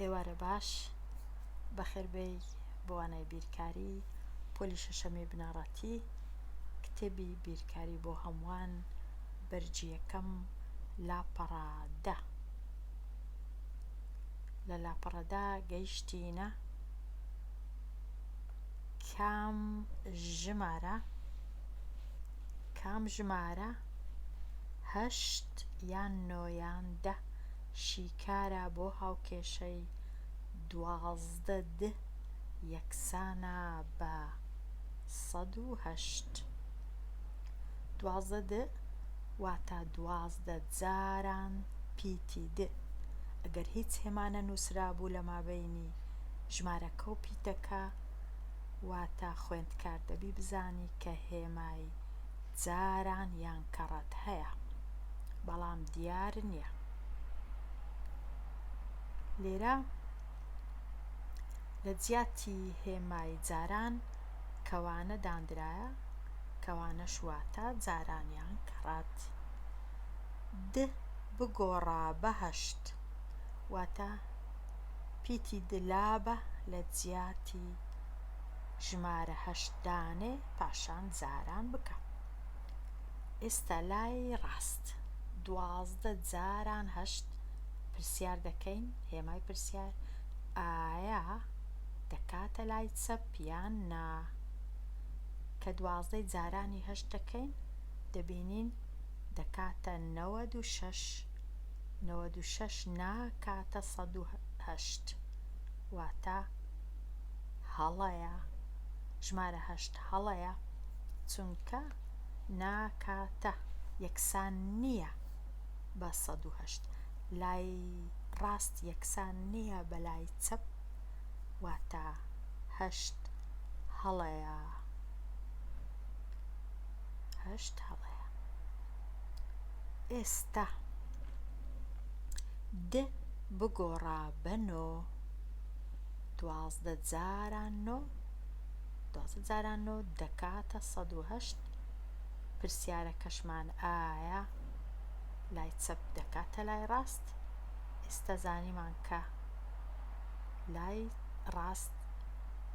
ئێوارە باش بەخێربێی بۆ وانای بیرکاری پۆلی شەشەمی بنەڕەتی کتێبی بیرکاری بۆ هەمووان بەرجی یەکەم لاپەڕە 10. لە لاپەڕەدا گەیشتینە کام ژمارە 8 یان 9 یان 10 شیکارە بۆ هاوکێشەی 12 د یەکسانە بە 108. 12 د واتە 12 جاران پیتی د. ئەگەر هیچ هێمانە نووسرابوو لە مابەینی ژمارەکە و پیتەکە واتە خوێندکار دەبی بزانی کە هێمای جاران یان کەڕەت هەیە، بەڵام دیار نییە. لێرە لە جیاتی هێمای جاران کەوانە دانرایە، کەوانەش واتە جاران یان کەڕەت. د بگۆڕە بە 8 واتە پیتی د لابە لە جیاتی ژمارە 8 دانێ پاشان جاران بکە. ئێستا لای ڕاست 12 جاران 8 پرسیار دەکەین، هێمای پرسیار ئایا دەکاتە لای چەپ یان نا. کە 12 جارانی 8 دەکەین دەبینین دەکاتە 96. 96 ناکاتە 108 واتە هەڵەیە، ژمارە 8 هەڵەیە چونکە ناکاتە یەکسان نییە بە 108. لای ڕاست یەکسان نییە بە لای چەپ واتە 8 هەڵەیە. 8 هەڵەیە. ئێستا د بگۆڕە بە 9 12 جاران 9 12 جاران 9 دەکاتە 108. پرسیارەکەشمان ئایا لای چەپ دەکاتە لای ڕاست؟ ئێستا زانیمان کە لای ڕاست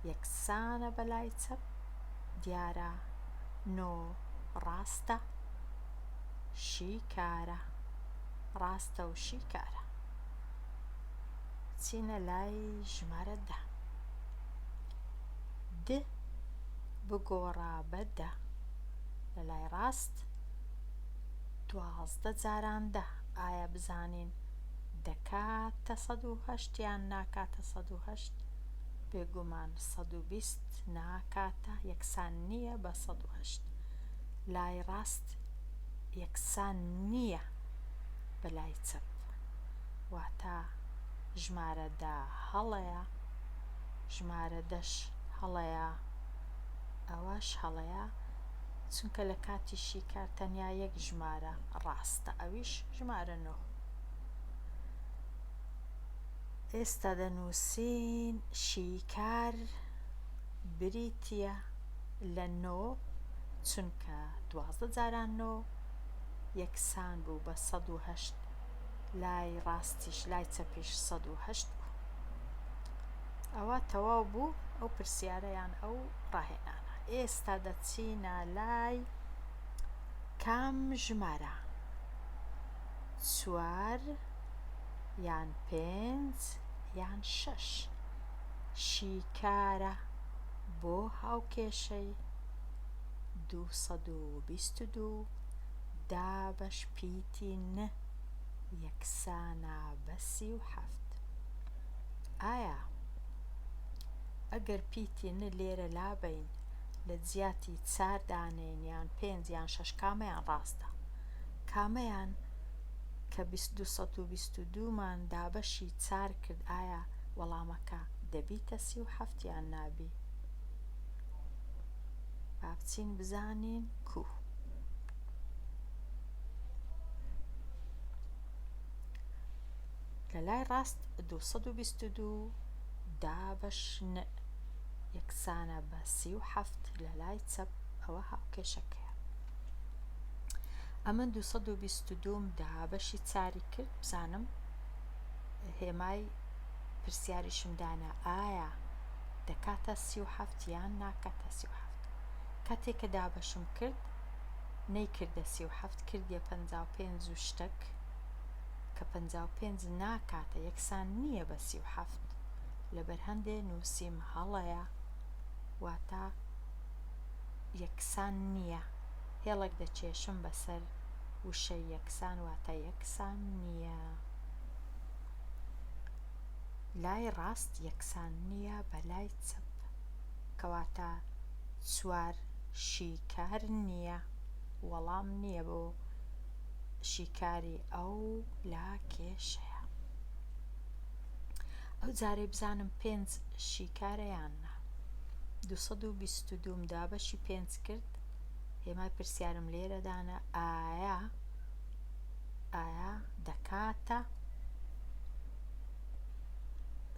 یەکسانە بە لای چەپ، دیارە 9 ڕاستە، شیکارە، ڕاستە و شیکارە. چینە لای ژمارە 10. د بگۆڕە بە 10 لە لای ڕاست 12 جاران 10 ئایا بزانین دەکاتە 108 یان ناکاتە 108؟ بێگومان 120 ناکاتە، یەکسان نییە بە 108. لای ڕاست یەکسان نییە بە لای چەپ واتە ژمارە 10 هەڵەیە، ژمارە 10ش هەڵەیە، ئەوەش هەڵەیە چونکە لە کاتی شیکار تەنیا یەک ژمارە ڕاستە، ئەویش ژمارە 9. ئێستا دەنووسین شیکار بریتیە لە 9 چونکە 12 جاران 9 یەکسان بوو بە 108. لای ڕاستیش لای چەپیش 108 بوو. ئەوە تەواو بوو ئەو پرسیارەیان ئەو ڕاهێنانە. ئێستا دەچینە لای کام ژمارە 4 یان 5 یان 6 شیکارە بۆ هاوکێشەی 222 دابەش پیتی ن یەکسانە بە 37. ئایا ئەگەر پیتی ن لێرە لابەین لە جیاتی 4 دانەین یان 5 یان 6 کامەیان ڕاستە؟ کامەیان کە 222 مان دابەشی 4 کرد ئایا وەڵامەکە دەبیتە 37 یان نابی؟ با بچین بزانین کو. لە لای ڕاست 222 دابەش ن یەکسانە بە 37 لە لای چەپ ئەوە هاوکێشەکەیە. ئەمن 222 دابەشی 4 کرد بزانم هێمای پرسیاریشمدانە ئایا دەکاتە 37 یان ناکاتە 37. کاتێک کە دابەشم کرد نەیکردە 37 کردیە 55 و شتێک کە 55 ناکاتە یەکسان نییە بە 37 لەبەر هەندێ نووسیم هەڵەیە واتە یەکسان نییە هێڵێک دەچێشم بەسەر وشەی یەکسان واتە یەکسان نییە. لای ڕاست یەکسان نییە بە لای چەپ کەواتە 4 شیکار نییە وەڵام نییە بۆ شیکاری ئەو لا کێشەیە. ئەو جارەی بزانم 5 شیکارە یان نا. 222 دابەشی 5 کرد هێمای پرسیارم لێرەدانە ئایا دەکاتە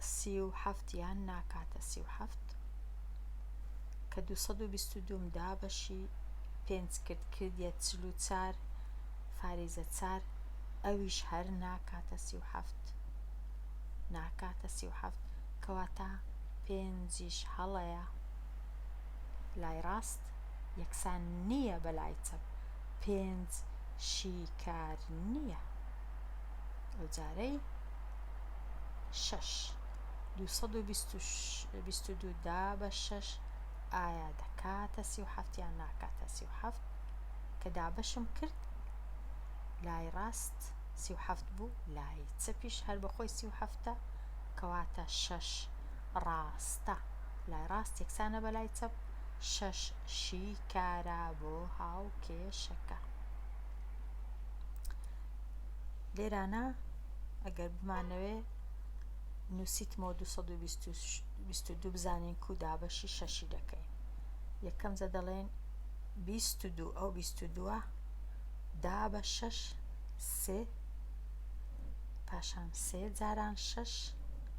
37 یان ناکاتە 37 کە 222 دابەشی 5 کرد کردیە 44 فاریزە 4 ئەویش هەر ناکاتە 37 ناکاتە 37 کەواتە 5 هەڵەیە لای ڕاست یەکسان نییە بە لای چەپ 5 شیکار نییە. ئەو جارەی 6 222 دابە 6 ئایا دەکاتە 37 یان ناکاتە 37 کە دابەشم کرد لای ڕاست 37 بوو لای چەپیش هەر بەخۆی 37 کەواتە 6 ڕاستە لای ڕاست یەکسانە بە لای چەپ 6 شیکارە بۆ هاوکێشەکە. لێرانە ئەگەر بمانەوێ نووسیتمەوە 222 بزانین کو دابەشی 6 دەکەین. یەکەم جە دەڵێن 22 ئەو 22 دابە 6 3 پاشان 3 جاران 6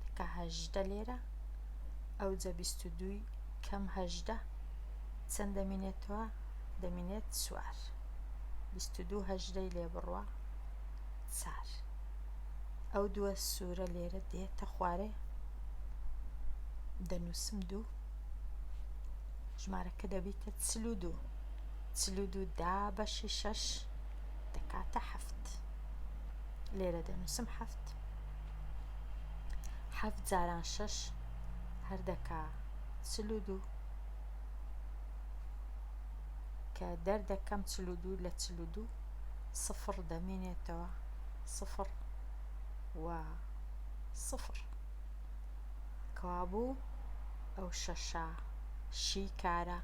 دەکا 18 لێرە ئەو جە 22 کەم 18 چەند دەمینێتەوە دەمینێت 4 22 18 لێ بڕوە 4 ئەو دووە سوورە لێرە دێتە خوارێ دەنووسم 2 ژمارەکە دەبیتە 42 دابەشی 6 دەکاتە 7 لێرە دەنووسم 7 جاران 6 هەر دەکا 42 کە دەردەکەم 42 لە 42 سفر دەمێنێتەوە 0 و 0 کەوابوو ئەو 6 شیکارە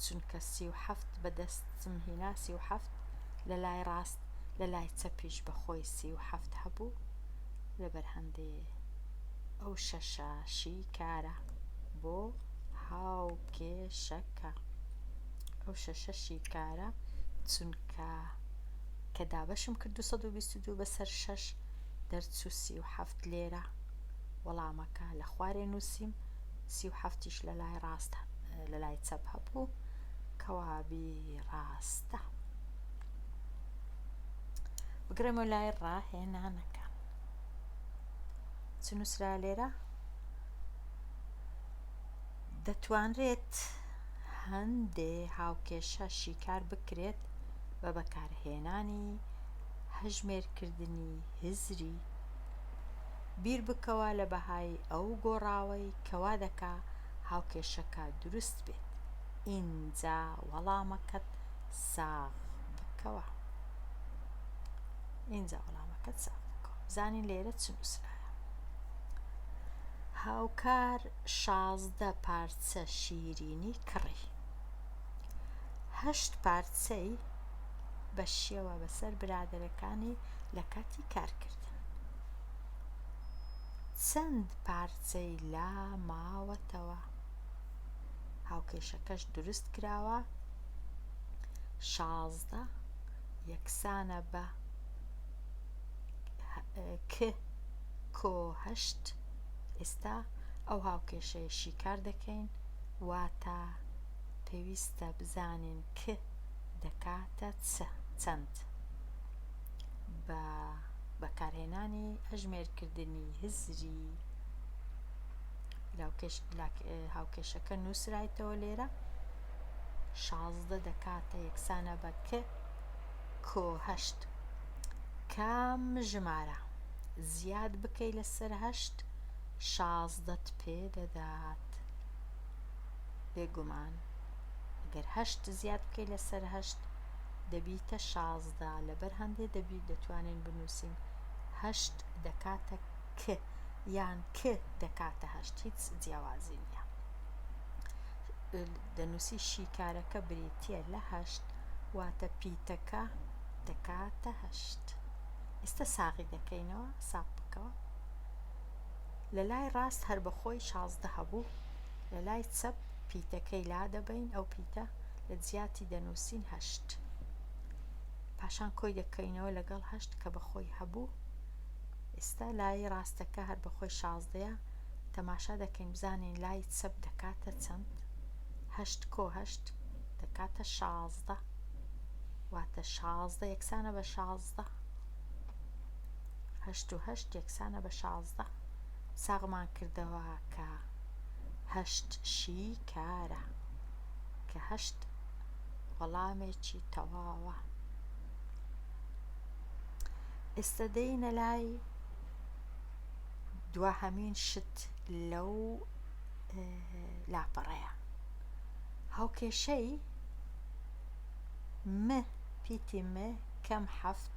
چونکە 37 بەدەستم هینا 37 لە لای ڕاست لە لای چەپیش بەخۆی 37 هەبوو لەبەر هەندێ ئەو 6 شیکارە بۆ هاوکێشەکە. ئەو 6 شیکارە چونکە کە دابەشم کرد 222 بەسەر 6 دەرچوو 37 لێرە وەڵامەکە لە خوارێ نووسیم 37ش لە لای ڕاست لە لای چەپ هەبوو کەوابی ڕاستە. بگرێمە لای ڕاهێنانەکان چ نووسرا لێرە دەتوانرێت هەندێ هاوکێشە شیکار بکرێت بە بەکارهێنانی هەژمێرکردنی هزری. بیر بکەوە لە بەهای ئەو گۆڕاوەی کەوا دەکا هاوکێشەکە دروست بێت. ئینجا وەڵامەکەت ساغ بکەوە. بزانین لێرە چ نووسرایە. هاوکار 16 پارچە شیرینی کڕی. 8 پارچەی بەشیەوە بەسەر برادەرەکانی لە کاتی کارکردن. چەند پارچەی لا ماوەتەوە. هاوکێشەکەش دروست کراوە 16 یەکسانە بە کۆ 8. ئێستا ئەو هاوکێشەیە شیکار دەکەین واتە پێویستە بزانین کە دەکاتە چەند بە بەکارهێنانی هەژمێرکردنی هزری هاوکێشەکە نووسرایتەوە لێرە 16 دەکاتە یەکسانە بە کۆ 8 کام ژمارە زیاد بکەی لەسەر 8 16ت پێ دەدات بێگومان ئەگەر 8 زیاد بکەی لەسەر 8 دەبیتە 16 لەبەر هەندێک دەتوانین بنووسین 8 دەکاتە ک یان ک دەکاتە 8 هیچ جیاوازی نییە دەنووسی شیکارەکە بریتیە لە 8 واتە پیتەکە دەکاتە 8 ئێستا ساغی دەکەینەوە ساغ بکەوە لە لای ڕاست هەر بەخۆی 16 هەبوو لە لای چەپ پیتەکەی لا دەبەین ئەو پیتە لە جیاتی دەنووسین 8 پاشان کۆی دەکەینەوە لەگەڵ 8 کە بەخۆی هەبوو ئێستا لای ڕاستەکە هەر بەخۆی 16ەیە تەماشا دەکەین بزانین لای چەپ دەکاتە چەند 8 کۆ 8 دەکاتە 16 واتە 16 یەکسانە بە 16 8 و 8 یەکسانە بە 16 ساغمان کردەوە کە 8 شیکارە کە 8 وەڵامێکی تەواوە ئێستا دەینە لای دواهەمین شت لەو لاپەڕەیە هاوکێشەی پیتی کەم 7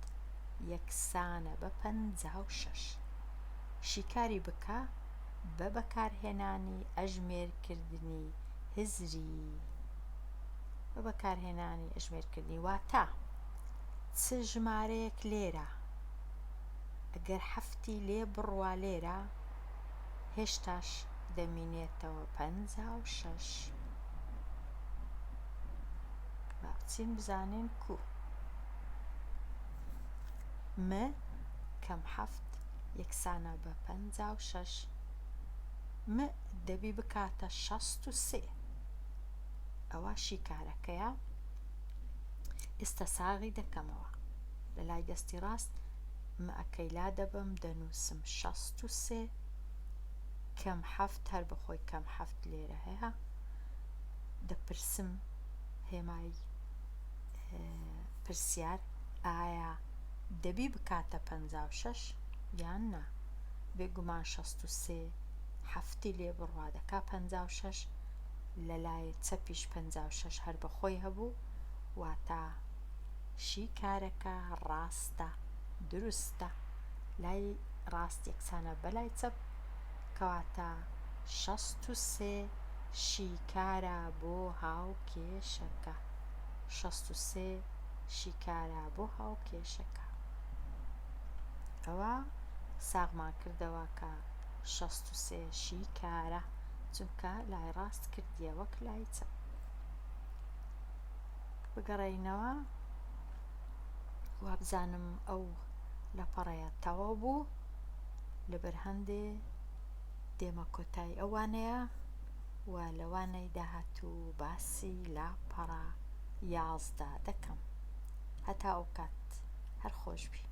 یەکسانە بە 56 شیکاری بکە بە بەکارهێنانی ئەژمێرکردنی هزری بە بەکارهێنانی ئەژمێرکردنی واتە چ ژمارەیەک لێرە ئەگەر 7 لێ بڕوا لێرە هێشتاش دەمینێتەوە 56 با بچین بزانین کو کەم 7 یەکسانە بە 56 دەبی بکاتە 63 ئەوە شیکارەکەیە ئێستا ساغی دەکەمەوە لە لای دەستی ڕاست ئەکەی لا دەبم دەنووسم 63 کەم 7 هەر بەخۆی کەم 7 لێرە هەیە دەپرسم هێمای پرسیار ئایا دەبی بکاتە 56 یان نا بێگومان 63 هەفتی لێ بڕوا دەکا 56 لە لای چەپیش 56 هەر بەخۆی هەبوو واتە شیکارەکە ڕاستە دروستە لای ڕاست یەکسانە بەلای چەپ کەواتە 63 شیکارە بۆ هاوکێشەکە 63 شیکارە بۆ هاوکێشەکە ئەوە ساغمان کردەوە کە 63 شیکارە چونکە لای ڕاست کردیە وەک لای چەپ بگەڕێینەوە وابزانم ئەو لەپەڕەیە تەواو بوو لەبەر هەندێ دێمە کۆتایی ئەوانەیە و لەوانەی داهاتوو باسی لاپەڕە 11 دەکەم هەتا ئەو کات هەر خۆش بی